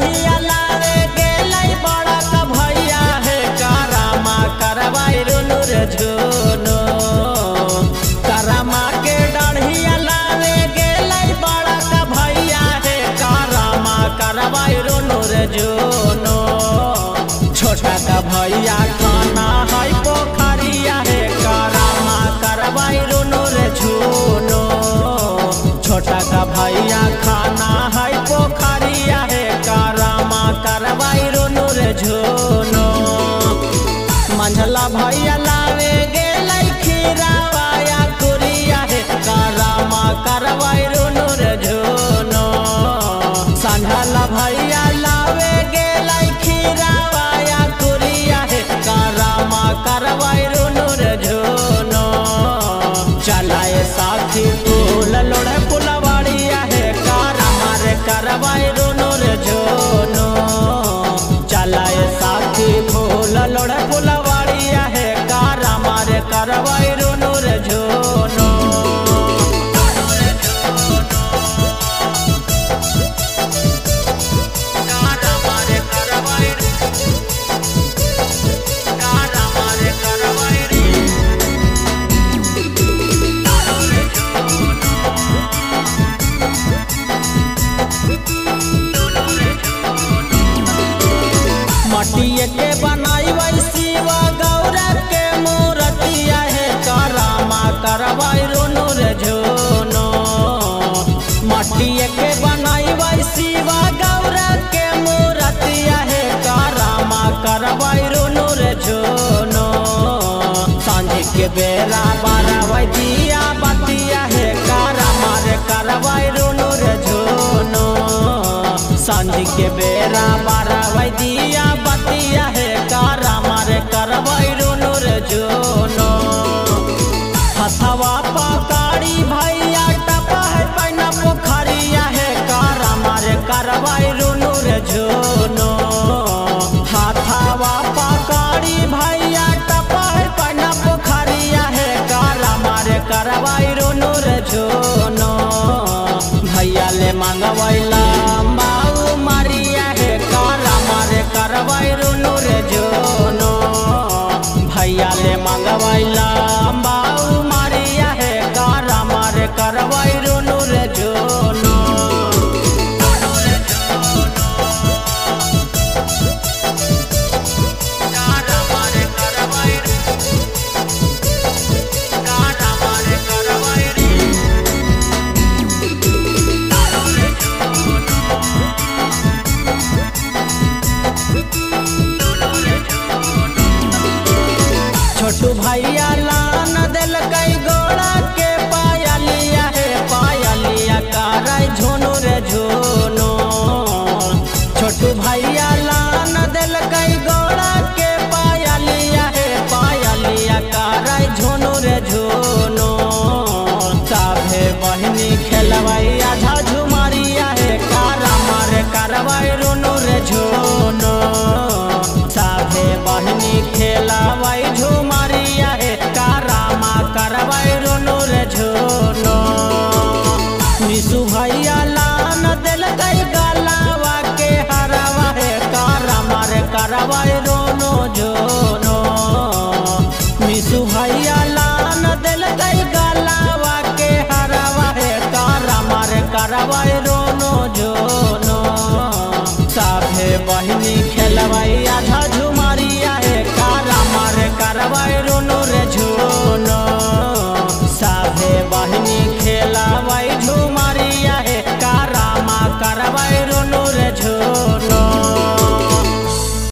डढ़िया लावे गेलै बड़ा का भैया है कारामा करवाई रुनु रे झुनो कारामा के डढ़िया लावे गेलै बड़ा का भैया है कारामा करवाई रुनु रे झुनो छोटा का भैया खाना है पोखरिया है कारामा करवाई रुनु रे झुनो छोटा का भैया खाना है पोखरिया है कारामा करवाई रुनु रे झुनो मंझला भैया लावे गेलै खीरावाया कुरिया है कारामा करवाई रुनु रे झुनो संझला भैया लावे गेलै खीरावाया कुरिया है कारामा करवाई रुनु रे झुनो चलाए साथी फूल लोड़े फुलवाड़िया है कारामा रे करवाई रुनु रे झुनो चलाए साथी फूल लोड़े फुलवाड़िया है कारामा रे करवाई रुनु रे झुनो मटिए के बनाई शिवा गौरा के मूर्तिया है कारामा करवाई रुनु रे झुनो मटिए के बनाई शिवा गौरा के मूर्तिया है कारामा करवाई रुनु रे झुनो सांझ के बेरा बारह दिया बतिया है कारामा रे करवाई रुनु रे झुनो सांझ के बेरा बारह दिया बतिया है कारामा रे करवाई रुनु रे झुनो हथवा पकड़ी भैया टपा है पैना पोखरिया है कारामा रे करवाई रुनु रे झुनो हथवा पकड़ी भैया टपा है पैना पोखरिया है कारामा रे करवाई रुनु रे झुनो भैया ले मांगवैला बाऊ मारिया है कारामा रे करवाई रुनु रे झुनो भैया ले मांगवैला बाऊ मारिया है कारामा रे करवाई रुनु रे झुनो छोटू भैया लान दिल कई गोड़ा के पायलिया है पायलिया कराई झुनु रे झुनो छोटू भैया लान दिल कई गोड़ा के पायलिया है पायलिया कराई झुनु रे झुनो साभे बहनी खेलवाई आधा झुमारिया है कारामा रे करवाई रुनु रे झुनो साभे बहनी खेलवाई झुमारिया है कारामा करवाई रुनु रे झुनो निशु भैया लान दिल कई गलावा के हरावा है कारामा रे करवाई रुनु झुनो निशु भैया लान दिल कई गलावा के हरावा है कारामा रे करवाई रुनु झुनो साभे बहनी खेलवाई आधा झुमारिया है कारामा रे करवाई रुनु रे झुनो साभे बहनी खेलवाई झुमारिया है कारामा करवाई